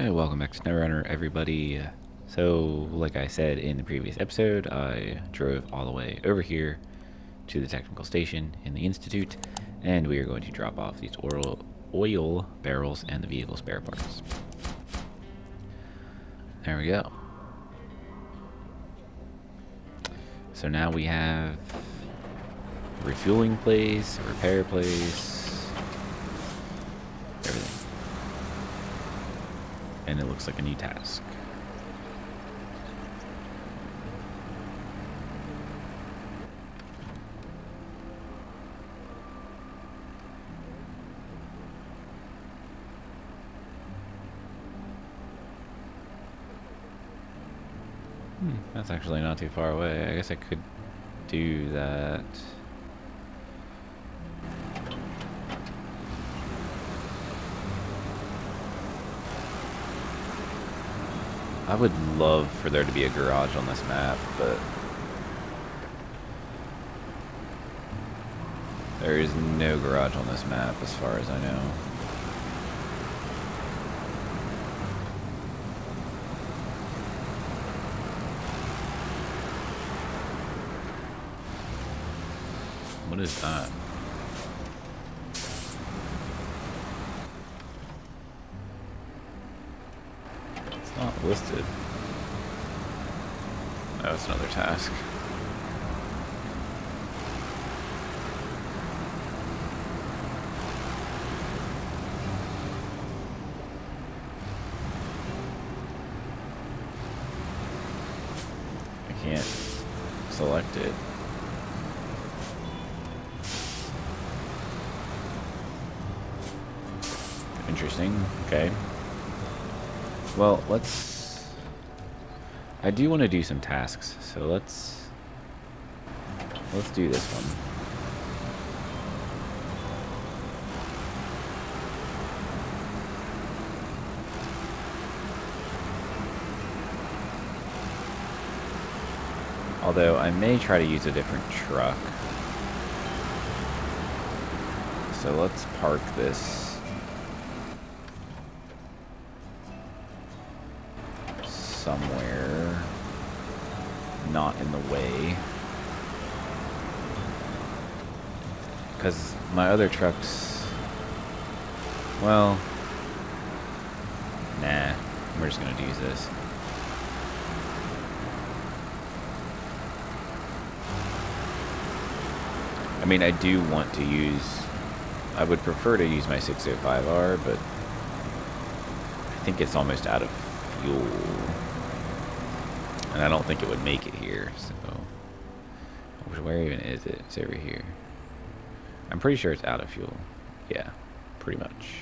Hey, welcome back to SnowRunner, everybody. So, like I said in the previous episode, I drove all the way over here to the technical station in the Institute, and we are going to drop off these oil barrels and the vehicle spare parts. There we go. So now we have a refueling place, a repair place, everything. And it looks like a new task. That's actually not too far away. I guess I could do that. I would love for there to be a garage on this map, but there is no garage on this map as far as I know. What is that? It's not listed. Oh, it's another task. I can't select it. Interesting. Okay. Well, I do want to do some tasks, so let's do this one. Although I may try to use a different truck. So let's park this somewhere not in the way, because my other trucks, well, nah, we're just gonna use this. I mean, I do want to use, I would prefer to use my 605R, but I think it's almost out of fuel. And I don't think it would make it here, so... Where even is it? It's over here. I'm pretty sure it's out of fuel. Yeah, pretty much.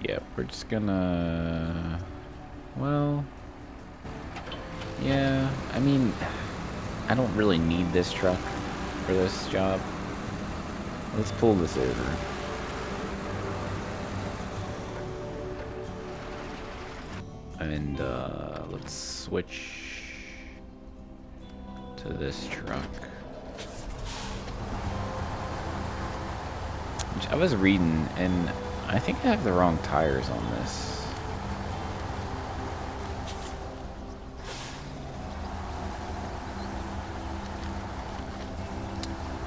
Yeah, we're just gonna... Well... Yeah, I mean... I don't really need this truck for this job. Let's pull this over. And let's switch to this truck. Which I was reading, and I think I have the wrong tires on this.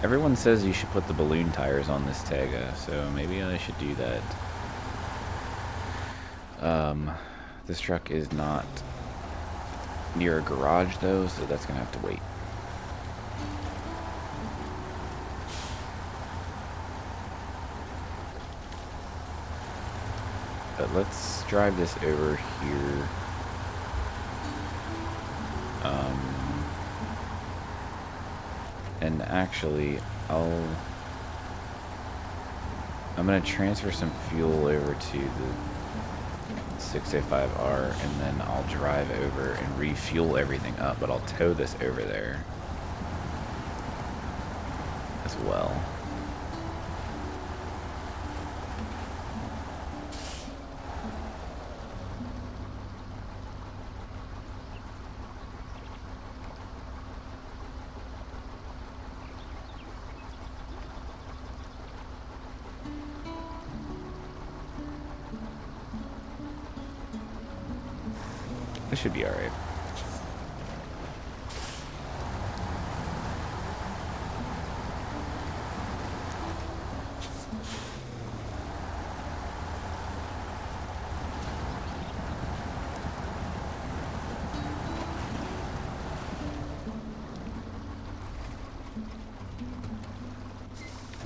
Everyone says you should put the balloon tires on this Tega, so maybe I should do that. This truck is not near a garage though, so that's gonna have to wait. But let's drive this over here. And actually, I'm gonna transfer some fuel over to the 605R, and then I'll drive over and refuel everything up, but I'll tow this over there as well. This should be alright.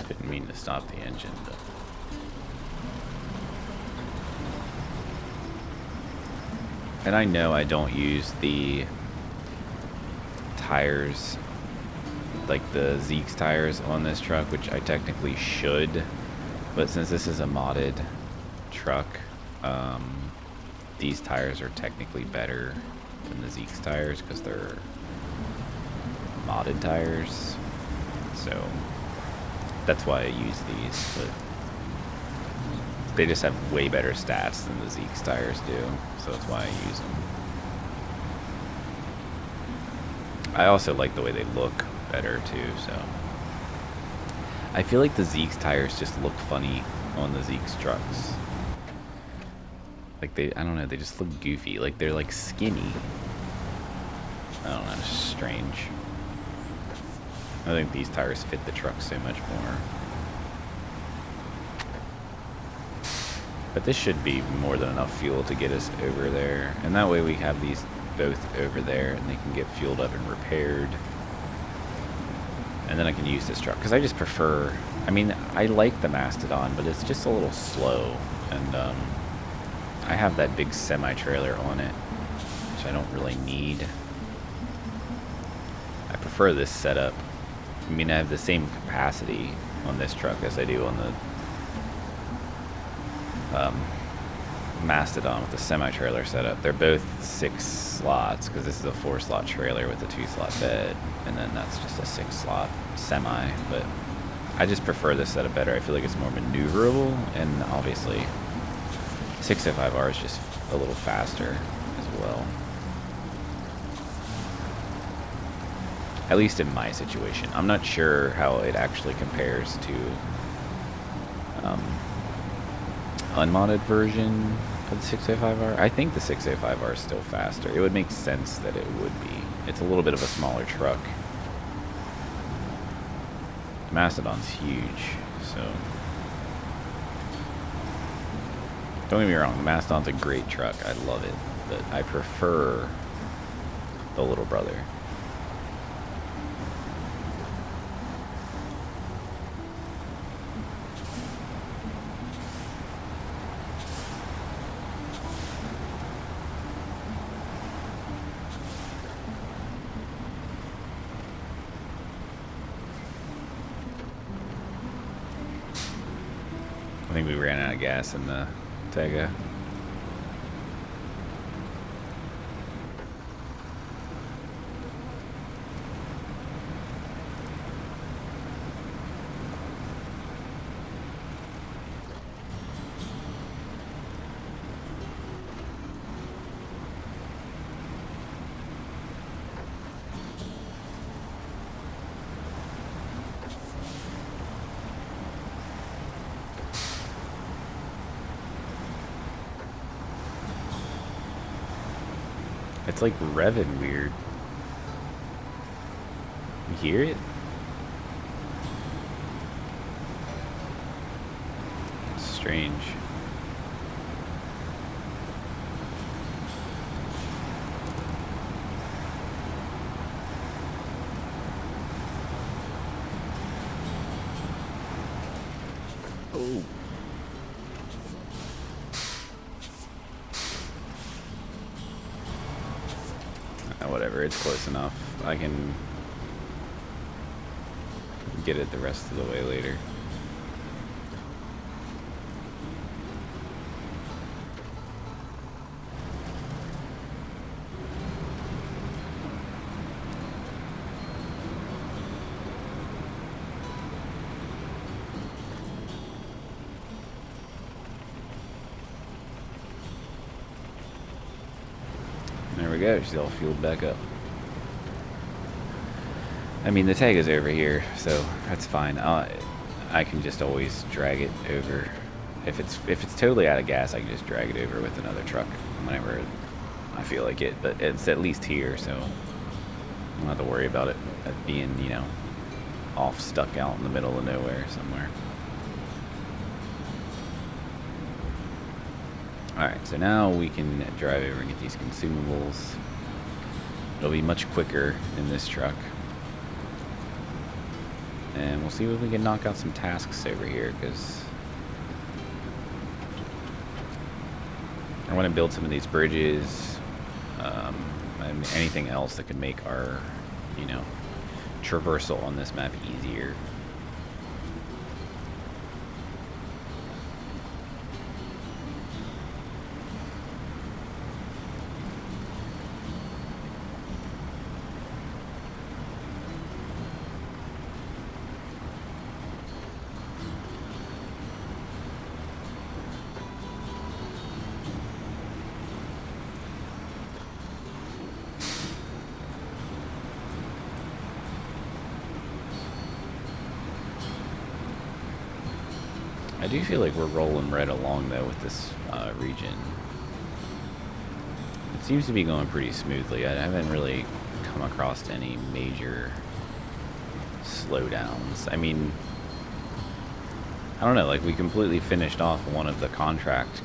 Didn't mean to stop the engine, but... And I know I don't use the tires, like the Zeke's tires on this truck, which I technically should, but since this is a modded truck, these tires are technically better than the Zeke's tires because they're modded tires, so that's why I use these, but they just have way better stats than the Zeke's tires do, so that's why I use them. I also like the way they look better too, so. I feel like the Zeke's tires just look funny on the Zeke's trucks. Like I don't know, they just look goofy. Like they're like skinny. I don't know, it's strange. I think these tires fit the truck so much more. But this should be more than enough fuel to get us over there. And that way we have these both over there and they can get fueled up and repaired. And then I can use this truck. Because I just prefer... I mean, I like the Mastodon, but it's just a little slow. And I have that big semi-trailer on it, which I don't really need. I prefer this setup. I mean, I have the same capacity on this truck as I do on the Mastodon with the semi-trailer setup. They're both 6 slots because this is a 4-slot trailer with a 2-slot bed, and then that's just a 6-slot semi. But I just prefer this setup better. I feel like it's more maneuverable, and obviously 605R is just a little faster as well. At least in my situation. I'm not sure how it actually compares to unmodded version of the 605R. I think the 605R is still faster. It would make sense that it would be. It's a little bit of a smaller truck. The Mastodon's huge, so... Don't get me wrong, the Mastodon's a great truck. I love it, but I prefer the little brother. I think we ran out of gas in the Tega. It's like revving weird. You hear it? It's strange. Oh. Whatever, it's close enough. I can get it the rest of the way later. There we go, she's all fueled back up. I mean, the tag is over here, so that's fine. I can just always drag it over. If it's totally out of gas, I can just drag it over with another truck whenever I feel like it, but it's at least here, so I don't have to worry about it being, you know, off stuck out in the middle of nowhere somewhere. Alright, so now we can drive over and get these consumables. It'll be much quicker in this truck. And we'll see if we can knock out some tasks over here, because I want to build some of these bridges, and anything else that could make our, you know, traversal on this map easier. I do feel like we're rolling right along though with this region. It seems to be going pretty smoothly. I haven't really come across any major slowdowns. I mean, I don't know, like we completely finished off one of the contract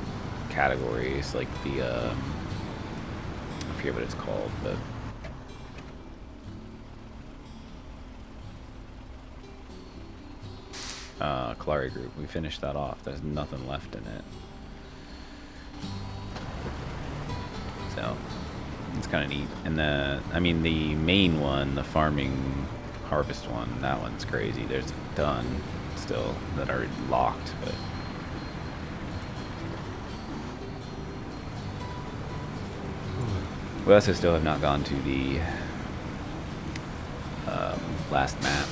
categories, like the, I forget what it's called, but Clary Group. We finished that off. There's nothing left in it. So it's kind of neat. And I mean, the main one, the farming harvest one, that one's crazy. There's a ton still that are locked, but we also still have not gone to the last map,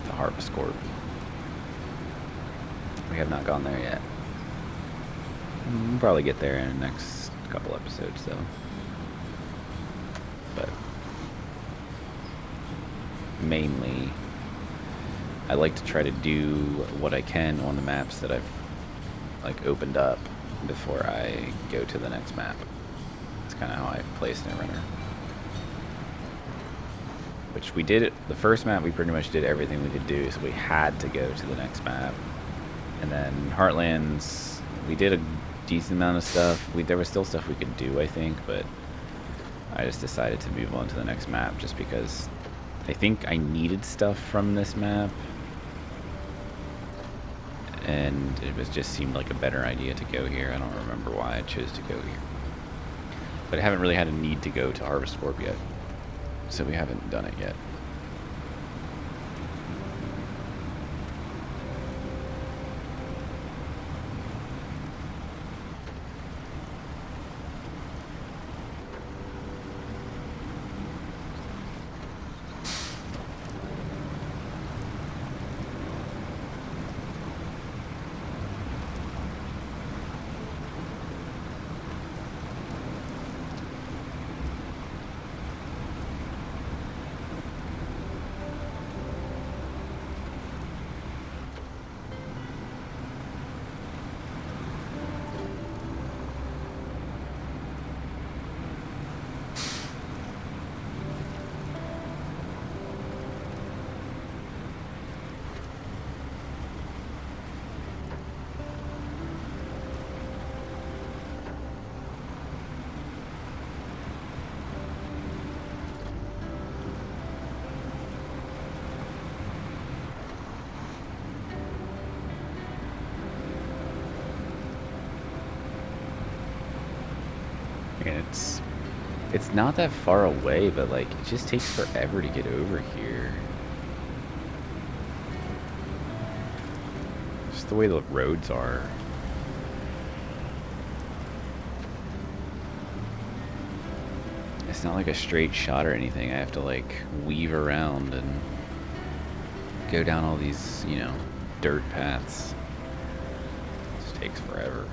the Harvest Corp. We have not gone there yet. We'll probably get there in the next couple episodes, though. But mainly, I like to try to do what I can on the maps that I've like opened up before I go to the next map. That's kind of how I play SnowRunner. Which we did, the first map we pretty much did everything we could do, so we had to go to the next map. And then Heartlands, we did a decent amount of stuff. There was still stuff we could do, I think, but I just decided to move on to the next map just because I think I needed stuff from this map. And it just seemed like a better idea to go here. I don't remember why I chose to go here. But I haven't really had a need to go to Harvest Corp yet, so we haven't done it yet. And it's not that far away, but like it just takes forever to get over here. Just the way the roads are. It's not like a straight shot or anything. I have to like weave around and go down all these, you know, dirt paths. It just takes forever.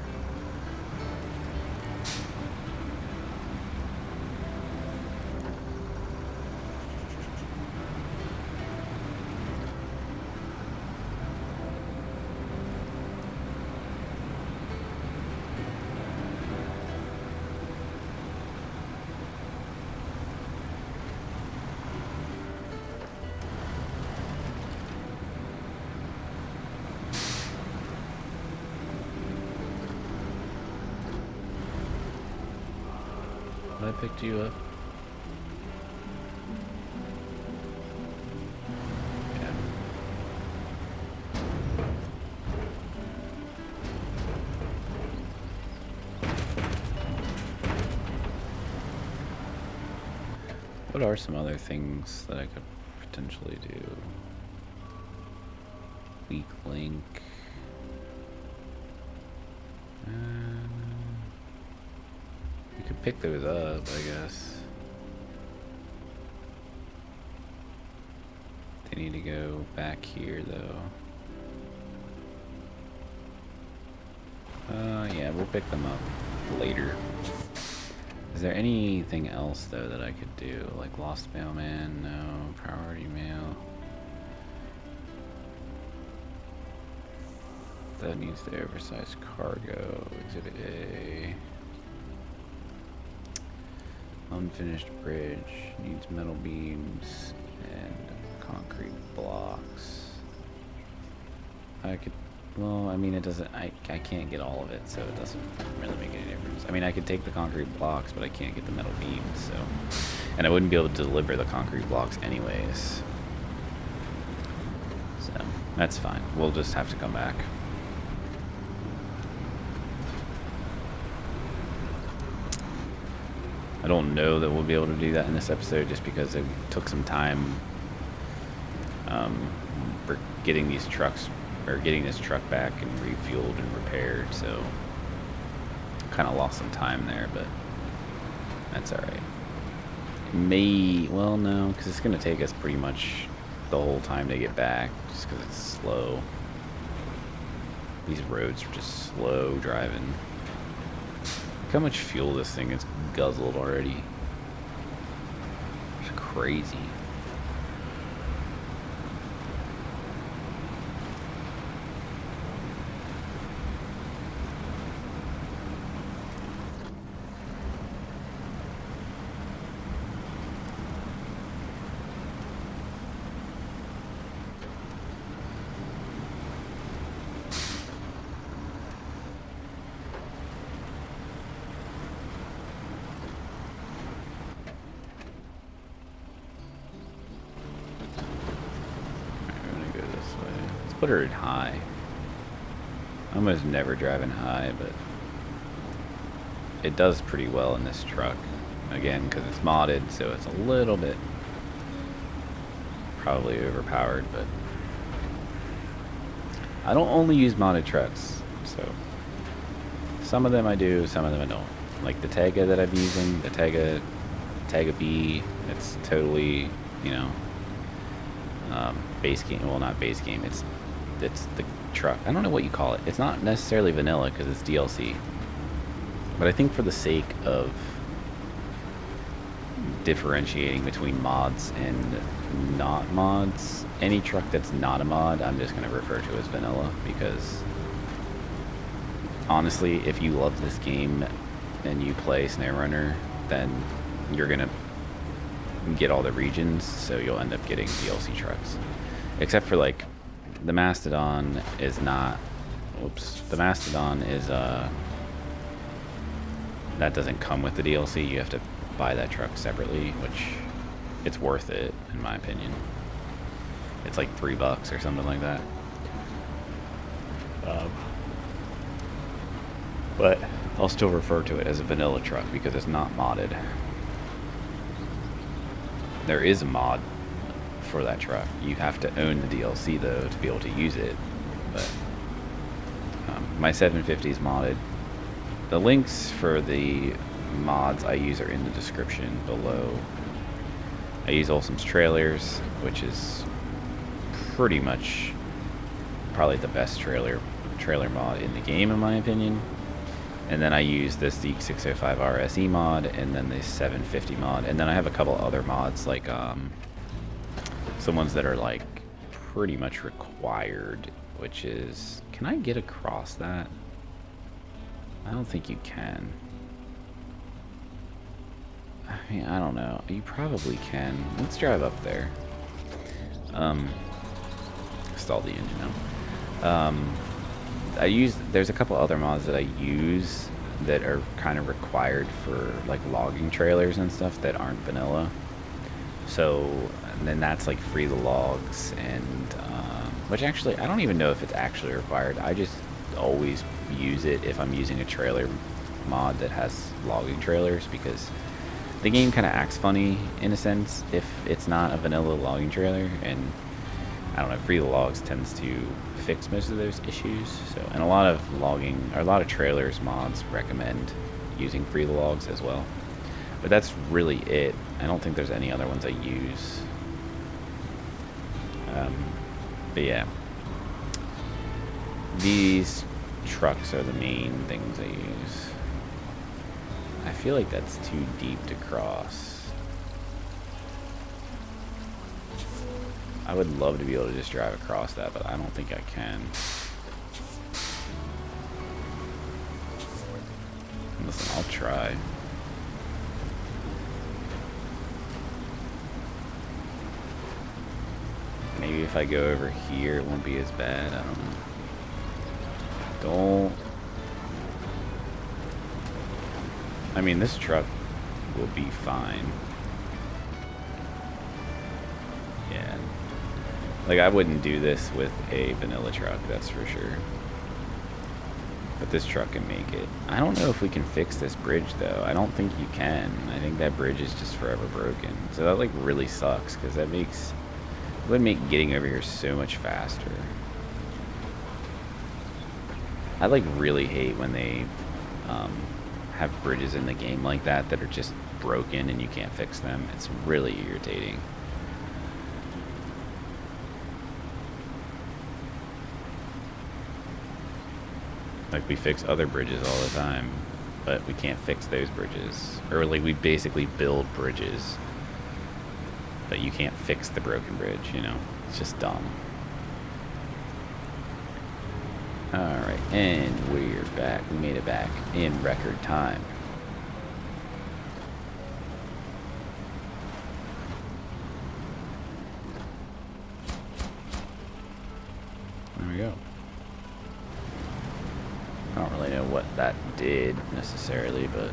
I picked you up? Yeah. What are some other things that I could potentially do? Weak link. You could pick those up, I guess. They need to go back here, though. Yeah, we'll pick them up later. Is there anything else, though, that I could do? Like lost mailman? No. Priority mail. That needs the oversized cargo. Exhibit A. Unfinished bridge. Needs metal beams and concrete blocks. I could... Well, I mean, it doesn't... I can't get all of it, so it doesn't really make any difference. I mean, I could take the concrete blocks, but I can't get the metal beams, so... And I wouldn't be able to deliver the concrete blocks anyways. So, that's fine. We'll just have to come back. I don't know that we'll be able to do that in this episode just because it took some time for getting these trucks, or getting this truck back and refueled and repaired, so kind of lost some time there, but that's alright. Well, no, because it's going to take us pretty much the whole time to get back, just because it's slow. These roads are just slow driving. Look how much fuel this thing has guzzled already. It's crazy. Put her in high. I almost never drive in high, but it does pretty well in this truck. Again, because it's modded, so it's a little bit probably overpowered, but I don't only use modded trucks, so some of them I do, some of them I don't. Like the Tega that I'm using, the Tega B, it's totally, you know, base game. Well, not base game. It's the truck. I don't know what you call it. It's not necessarily vanilla because it's DLC. But I think for the sake of differentiating between mods and not mods, any truck that's not a mod, I'm just going to refer to as vanilla, because honestly, if you love this game and you play SnowRunner, then you're going to get all the regions, so you'll end up getting DLC trucks. Except for like the Mastodon is not, the Mastodon is that doesn't come with the DLC. You have to buy that truck separately, which it's worth it in my opinion. It's like $3 or something like that. But I'll still refer to it as a vanilla truck because it's not modded. There is a mod for that truck. You have to own the DLC though to be able to use it. But my 750 is modded. The links for the mods I use are in the description below. I use Olsom's Trailers, which is pretty much probably the best trailer mod in the game in my opinion. And then I use the Zeke 605 RSE mod, and then the 750 mod, and then I have a couple other mods, like some ones that are like pretty much required, which is, can I get across that? I don't think you can. I mean, I don't know. You probably can. Let's drive up there. Stall the engine now. There's a couple other mods that I use that are kind of required for like logging trailers and stuff that aren't vanilla. So then that's like free the logs, and which actually I don't even know if it's actually required. I just always use it if I'm using a trailer mod that has logging trailers, because the game kind of acts funny in a sense if it's not a vanilla logging trailer, and I don't know, free the logs tends to fix most of those issues. So, and a lot of logging, or a lot of trailers mods recommend using free the logs as well. But that's really it. I don't think there's any other ones I use. But yeah, these trucks are the main things I use. I feel like that's too deep to cross. I would love to be able to just drive across that, but I don't think I can. Listen, I'll try. Maybe if I go over here, it won't be as bad. I don't know. Don't. I mean, this truck will be fine. Yeah. Like, I wouldn't do this with a vanilla truck, that's for sure. But this truck can make it. I don't know if we can fix this bridge, though. I don't think you can. I think that bridge is just forever broken. So that, like, really sucks, because that makes... It would make getting over here so much faster. I, like, really hate when they have bridges in the game like that that are just broken and you can't fix them. It's really irritating. Like, we fix other bridges all the time, but we can't fix those bridges. Or, like, we basically build bridges, but you can't fix the broken bridge, you know? It's just dumb. Alright, and we're back. We made it back in record time. There we go. I don't really know what that did necessarily, but...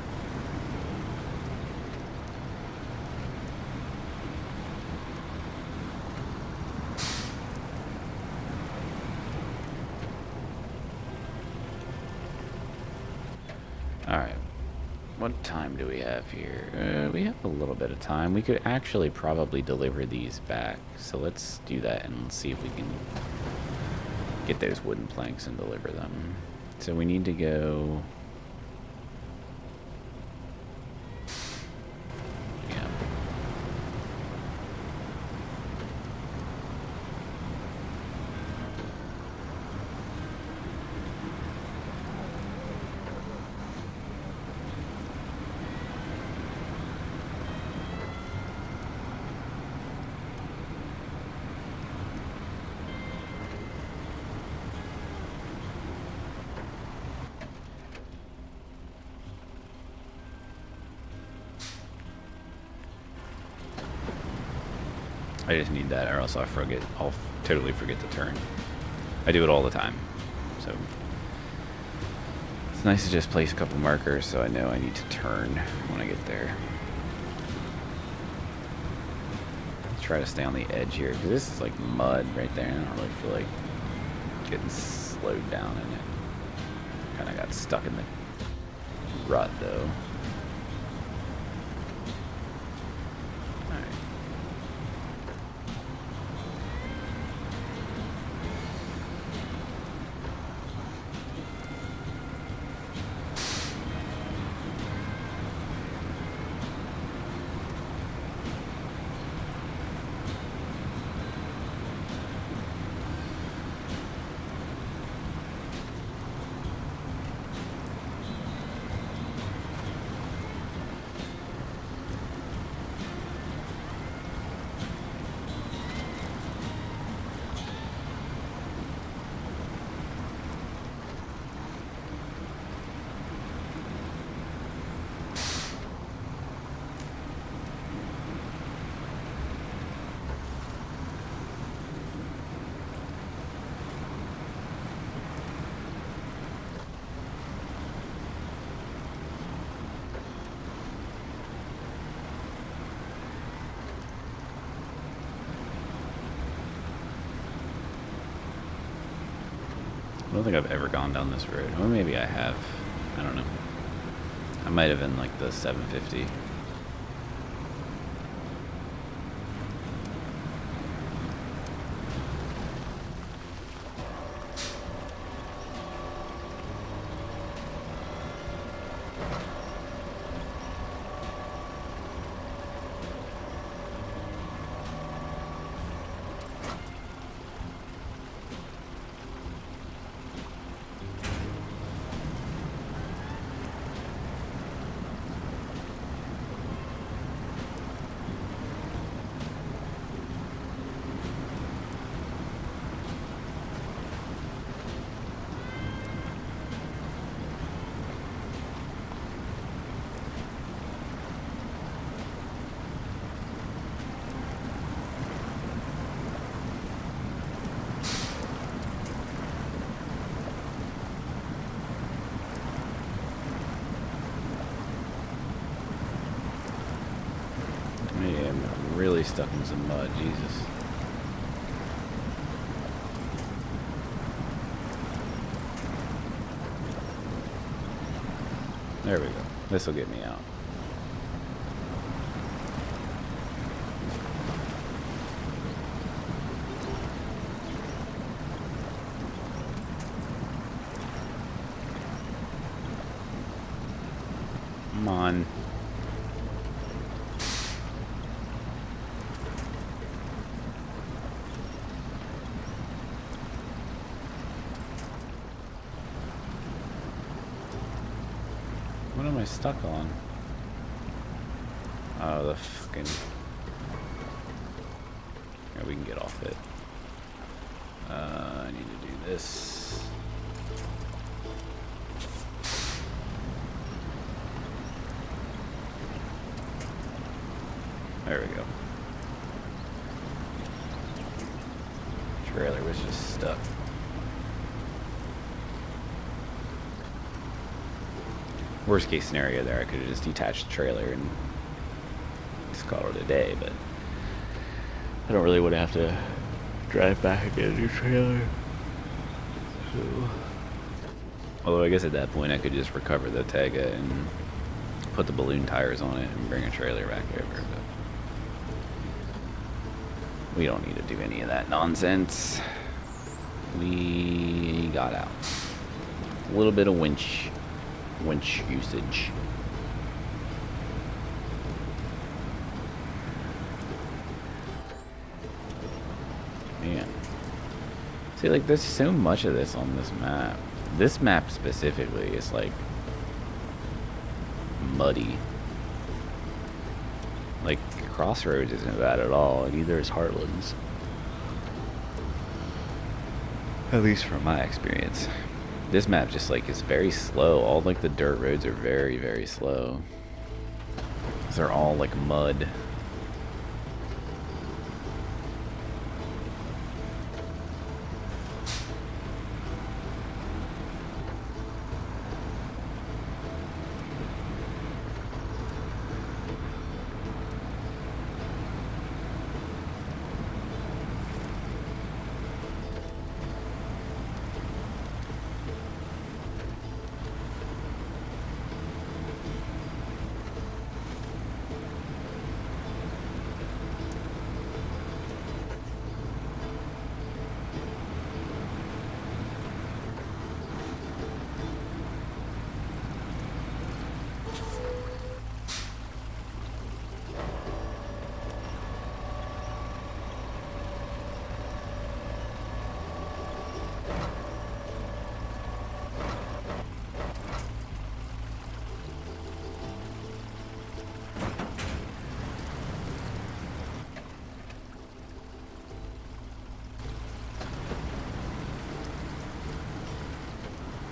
Alright, what time do we have here? We have a little bit of time. We could actually probably deliver these back. So let's do that and let's see if we can get those wooden planks and deliver them. So we need to go... Yeah. I just need that, or else I'll totally forget to turn. I do it all the time, so it's nice to just place a couple markers so I know I need to turn when I get there. Try to stay on the edge here, because this is like mud right there, and I don't really feel like getting slowed down in it. Kind of got stuck in the rut, though. don't think I've ever gone down this road. Or maybe I have. I don't know. I might have been like the 750. I'm really stuck in some mud, Jesus. There we go. This will get me out. Come on. What am I stuck on? Oh, the fucking... Yeah, we can get off it. I need to do this. There we go. Trailer was just stuck. Worst case scenario there, I could have just detached the trailer and just call it a day, but I don't really want to have to drive back and get a new trailer. So, although I guess at that point I could just recover the Tega and put the balloon tires on it and bring a trailer back over, but we don't need to do any of that nonsense. We got out. A little bit of winch usage. Man. See, like, there's so much of this on this map. This map specifically is, like, muddy. Like, Crossroads isn't bad at all, and neither is Heartlands. At least from my experience. This map just, like, is very slow. All, like, the dirt roads are very, very slow. They're all, like, mud.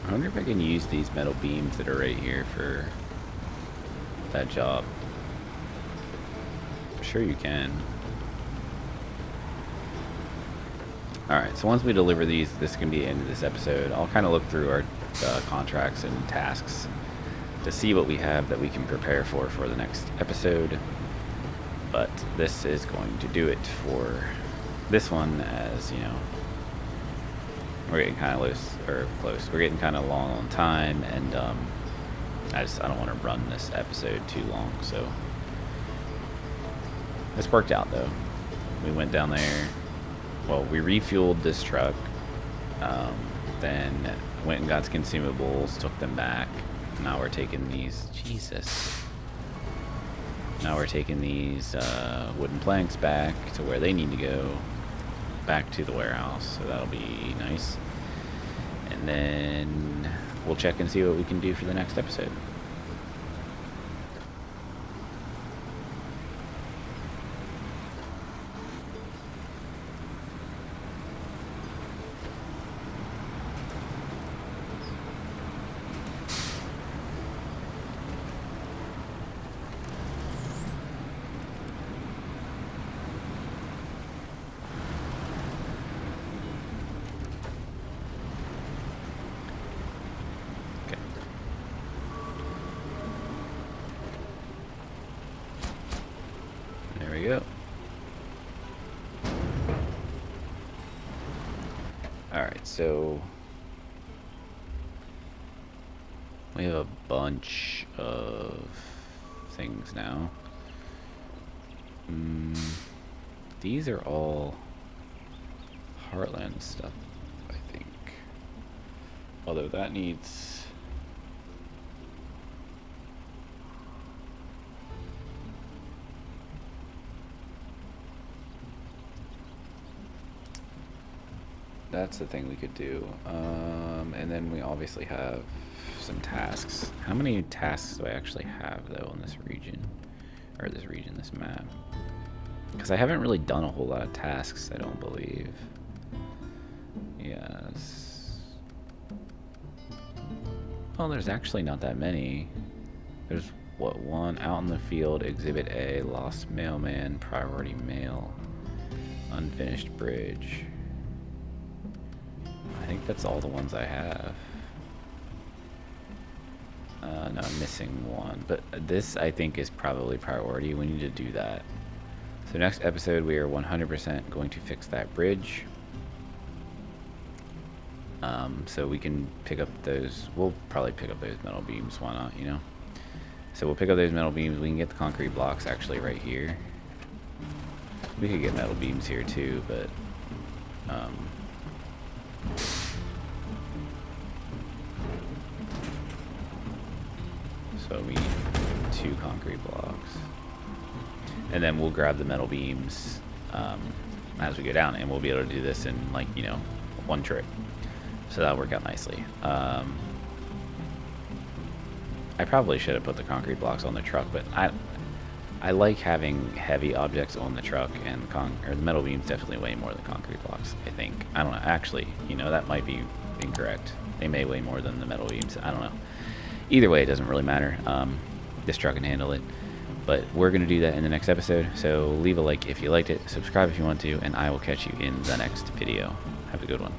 I wonder if I can use these metal beams that are right here for that job. I'm sure you can. Alright, so once we deliver these, this can be the end of this episode. I'll kind of look through our contracts and tasks to see what we have that we can prepare for the next episode. But this is going to do it for this one, as, you know, we're getting kind of close. We're getting kind of long on time, and I don't want to run this episode too long, so this worked out though. We went down there. Well, we refueled this truck, then went and got consumables, took them back. Now we're taking these. Jesus. Now we're taking these wooden planks back to where they need to go, back to the warehouse. So that'll be nice. And then we'll check and see what we can do for the next episode. There we go. Alright, so we have a bunch of things now. These are all Heartland stuff, I think. Although that needs... That's the thing we could do. And then we obviously have some tasks. How many tasks do I actually have, though, in this region? Or this map? Because I haven't really done a whole lot of tasks, I don't believe. Yes. Well, there's actually not that many. There's, what, one? Out in the field, Exhibit A, Lost Mailman, Priority Mail, Unfinished Bridge. I think that's all the ones I have. No, I'm missing one. But this, I think, is probably priority. We need to do that. So next episode, we are 100% going to fix that bridge. So we can pick up those. We'll probably pick up those metal beams. Why not, you know? So we'll pick up those metal beams. We can get the concrete blocks actually right here. We could get metal beams here too, but... So we need 2 concrete blocks. And then we'll grab the metal beams as we go down, and we'll be able to do this in, like, you know, one trip. So that'll work out nicely. I probably should have put the concrete blocks on the truck, but I like having heavy objects on the truck, and the metal beams definitely weigh more than concrete blocks, I think. I don't know. Actually, you know, that might be incorrect. They may weigh more than the metal beams. I don't know. Either way, it doesn't really matter. This truck can handle it. But we're going to do that in the next episode. So leave a like if you liked it, subscribe if you want to, and I will catch you in the next video. Have a good one.